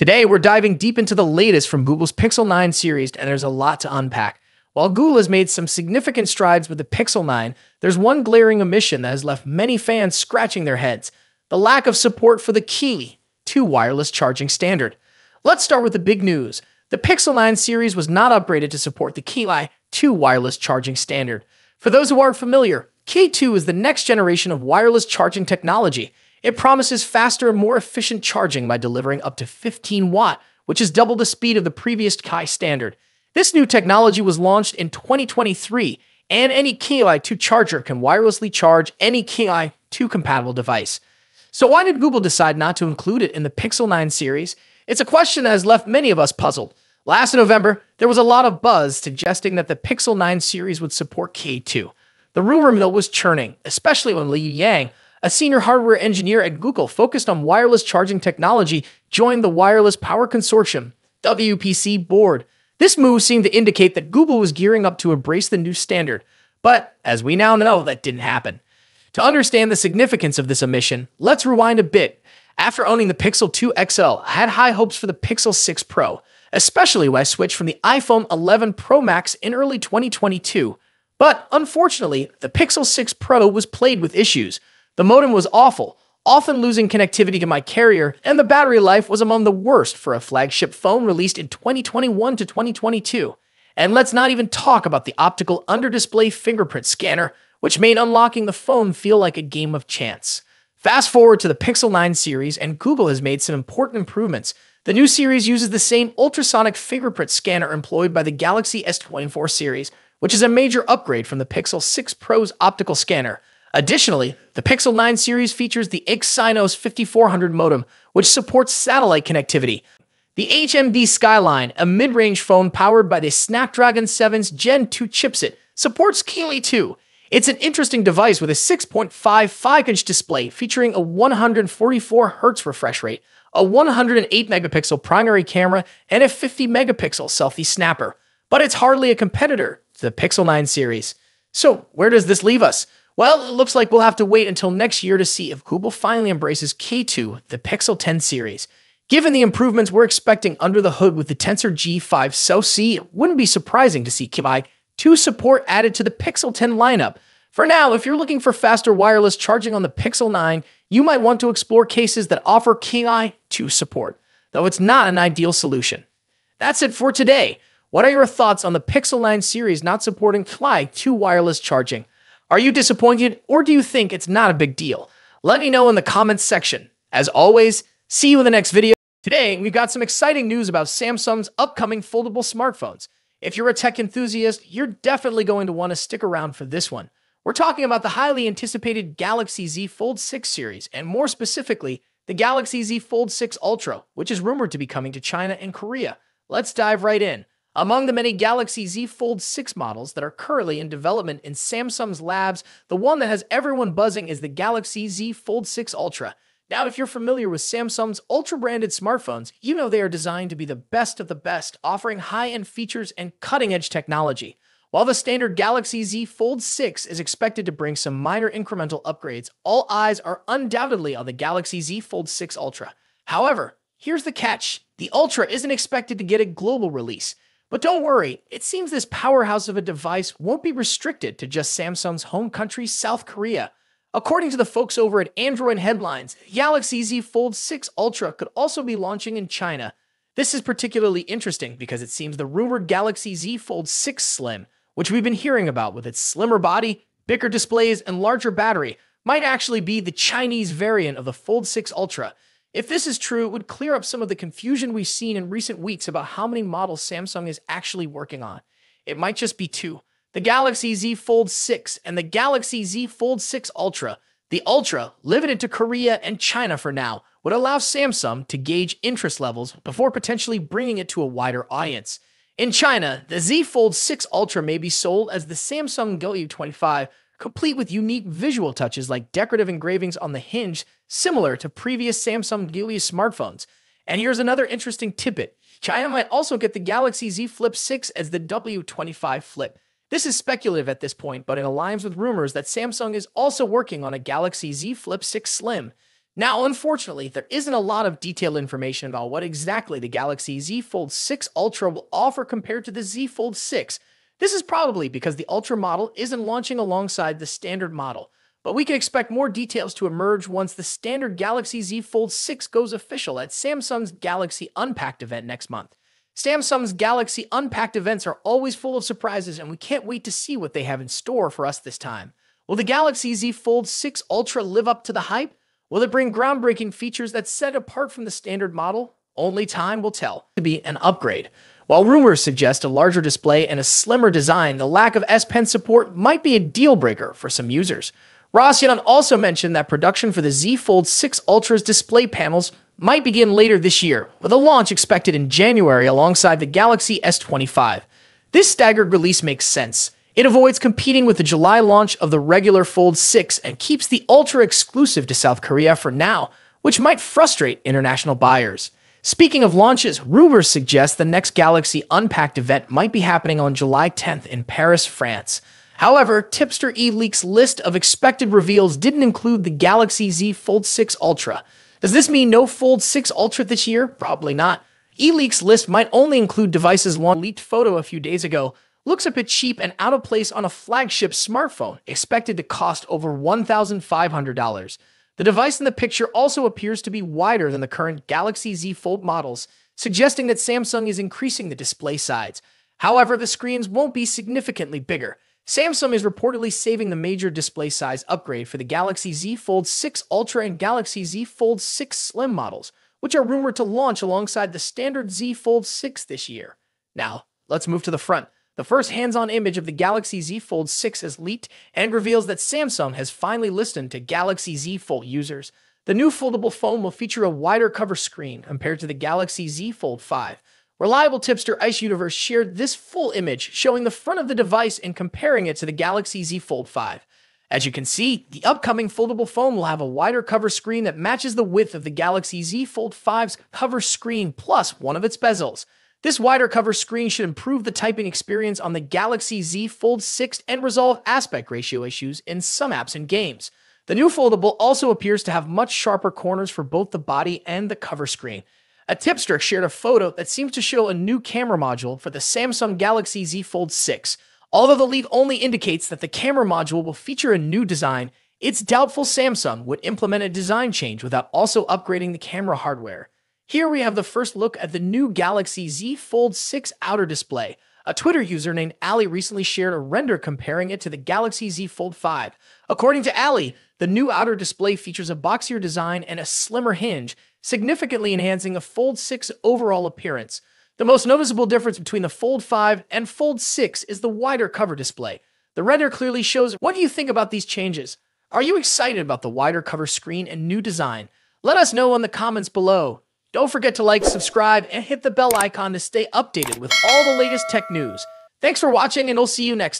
Today, we're diving deep into the latest from Google's Pixel 9 series, and there's a lot to unpack. While Google has made some significant strides with the Pixel 9, there's one glaring omission that has left many fans scratching their heads: the lack of support for the key to wireless charging standard. Let's start with the big news. The Pixel 9 series was not upgraded to support the Qi 2 wireless charging standard. For those who aren't familiar, Qi 2 is the next generation of wireless charging technology. It promises faster and more efficient charging by delivering up to 15 watt, which is double the speed of the previous Qi standard. This new technology was launched in 2023, and any Qi 2 charger can wirelessly charge any Qi 2 compatible device. So why did Google decide not to include it in the Pixel 9 series? It's a question that has left many of us puzzled. Last November, there was a lot of buzz suggesting that the Pixel 9 series would support Qi 2. The rumor mill was churning, especially when Li Yang, a senior hardware engineer at Google focused on wireless charging technology, joined the Wireless Power Consortium (WPC) board. This move seemed to indicate that Google was gearing up to embrace the new standard, but as we now know, that didn't happen. To understand the significance of this omission, let's rewind a bit. After owning the Pixel 2 XL, I had high hopes for the Pixel 6 Pro, especially when I switched from the iPhone 11 Pro Max in early 2022. But unfortunately, the Pixel 6 Pro was plagued with issues. The modem was awful, often losing connectivity to my carrier, and the battery life was among the worst for a flagship phone released in 2021 to 2022. And let's not even talk about the optical under-display fingerprint scanner, which made unlocking the phone feel like a game of chance. Fast forward to the Pixel 9 series, and Google has made some important improvements. The new series uses the same ultrasonic fingerprint scanner employed by the Galaxy S24 series, which is a major upgrade from the Pixel 6 Pro's optical scanner. Additionally, the Pixel 9 series features the Exynos 5400 modem, which supports satellite connectivity. The HMD Skyline, a mid-range phone powered by the Snapdragon 7's Gen 2 chipset, supports Qi 2. It's an interesting device with a 6.55-inch display featuring a 144Hz refresh rate, a 108-megapixel primary camera, and a 50-megapixel selfie snapper. But it's hardly a competitor to the Pixel 9 series. So where does this leave us? Well, it looks like we'll have to wait until next year to see if Google finally embraces Qi 2, the Pixel 10 series. Given the improvements we're expecting under the hood with the Tensor G5 SoC, it wouldn't be surprising to see Qi 2 support added to the Pixel 10 lineup. For now, if you're looking for faster wireless charging on the Pixel 9, you might want to explore cases that offer Qi 2 support, though it's not an ideal solution. That's it for today. What are your thoughts on the Pixel 9 series not supporting Qi 2 wireless charging? Are you disappointed, or do you think it's not a big deal? Let me know in the comments section. As always, see you in the next video. Today, we've got some exciting news about Samsung's upcoming foldable smartphones. If you're a tech enthusiast, you're definitely going to want to stick around for this one. We're talking about the highly anticipated Galaxy Z Fold 6 series, and more specifically, the Galaxy Z Fold 6 Ultra, which is rumored to be coming to China and Korea. Let's dive right in. Among the many Galaxy Z Fold 6 models that are currently in development in Samsung's labs, the one that has everyone buzzing is the Galaxy Z Fold 6 Ultra. Now, if you're familiar with Samsung's Ultra-branded smartphones, you know they are designed to be the best of the best, offering high-end features and cutting-edge technology. While the standard Galaxy Z Fold 6 is expected to bring some minor incremental upgrades, all eyes are undoubtedly on the Galaxy Z Fold 6 Ultra. However, here's the catch. The Ultra isn't expected to get a global release. But don't worry, it seems this powerhouse of a device won't be restricted to just Samsung's home country, South Korea. According to the folks over at Android Headlines, Galaxy Z Fold 6 Ultra could also be launching in China. This is particularly interesting because it seems the rumored Galaxy Z Fold 6 Slim, which we've been hearing about with its slimmer body, bigger displays, and larger battery, might actually be the Chinese variant of the Fold 6 Ultra. If this is true, it would clear up some of the confusion we've seen in recent weeks about how many models Samsung is actually working on. It might just be two: the Galaxy Z Fold 6 and the Galaxy Z Fold 6 Ultra. The Ultra, limited to Korea and China for now, would allow Samsung to gauge interest levels before potentially bringing it to a wider audience. In China, the Z Fold 6 Ultra may be sold as the Samsung W25, complete with unique visual touches like decorative engravings on the hinge, similar to previous Samsung Galaxy smartphones. And here's another interesting tidbit. China might also get the Galaxy Z Flip 6 as the W25 Flip. This is speculative at this point, but it aligns with rumors that Samsung is also working on a Galaxy Z Flip 6 Slim. Now, unfortunately, there isn't a lot of detailed information about what exactly the Galaxy Z Fold 6 Ultra will offer compared to the Z Fold 6. This is probably because the Ultra model isn't launching alongside the standard model, but we can expect more details to emerge once the standard Galaxy Z Fold 6 goes official at Samsung's Galaxy Unpacked event next month. Samsung's Galaxy Unpacked events are always full of surprises, and we can't wait to see what they have in store for us this time. Will the Galaxy Z Fold 6 Ultra live up to the hype? Will it bring groundbreaking features that set it apart from the standard model? Only time will tell. To be an upgrade. While rumors suggest a larger display and a slimmer design, the lack of S Pen support might be a deal breaker for some users. WHAAAT also mentioned that production for the Z Fold 6 Ultra's display panels might begin later this year, with a launch expected in January alongside the Galaxy S25. This staggered release makes sense. It avoids competing with the July launch of the regular Fold 6 and keeps the Ultra exclusive to South Korea for now, which might frustrate international buyers. Speaking of launches, rumors suggest the next Galaxy Unpacked event might be happening on July 10th in Paris, France. However, Tipster eLeaks' list of expected reveals didn't include the Galaxy Z Fold 6 Ultra. Does this mean no Fold 6 Ultra this year? Probably not. eLeaks' list might only include devices launched. Leaked photo a few days ago looks a bit cheap and out of place on a flagship smartphone, expected to cost over $1,500. The device in the picture also appears to be wider than the current Galaxy Z Fold models, suggesting that Samsung is increasing the display size. However, the screens won't be significantly bigger. Samsung is reportedly saving the major display size upgrade for the Galaxy Z Fold 6 Ultra and Galaxy Z Fold 6 Slim models, which are rumored to launch alongside the standard Z Fold 6 this year. Now, let's move to the front. The first hands-on image of the Galaxy Z Fold 6 is leaked and reveals that Samsung has finally listened to Galaxy Z Fold users. The new foldable phone will feature a wider cover screen compared to the Galaxy Z Fold 5. Reliable tipster Ice Universe shared this full image showing the front of the device and comparing it to the Galaxy Z Fold 5. As you can see, the upcoming foldable phone will have a wider cover screen that matches the width of the Galaxy Z Fold 5's cover screen plus one of its bezels. This wider cover screen should improve the typing experience on the Galaxy Z Fold 6 and resolve aspect ratio issues in some apps and games. The new foldable also appears to have much sharper corners for both the body and the cover screen. A tipster shared a photo that seems to show a new camera module for the Samsung Galaxy Z Fold 6. Although the leak only indicates that the camera module will feature a new design, it's doubtful Samsung would implement a design change without also upgrading the camera hardware. Here we have the first look at the new Galaxy Z Fold 6 outer display. A Twitter user named Ali recently shared a render comparing it to the Galaxy Z Fold 5. According to Ali, the new outer display features a boxier design and a slimmer hinge, significantly enhancing the Fold 6 overall appearance. The most noticeable difference between the Fold 5 and Fold 6 is the wider cover display. The render clearly shows. What do you think about these changes? Are you excited about the wider cover screen and new design? Let us know in the comments below. Don't forget to like, subscribe, and hit the bell icon to stay updated with all the latest tech news. Thanks for watching, and I'll see you next time.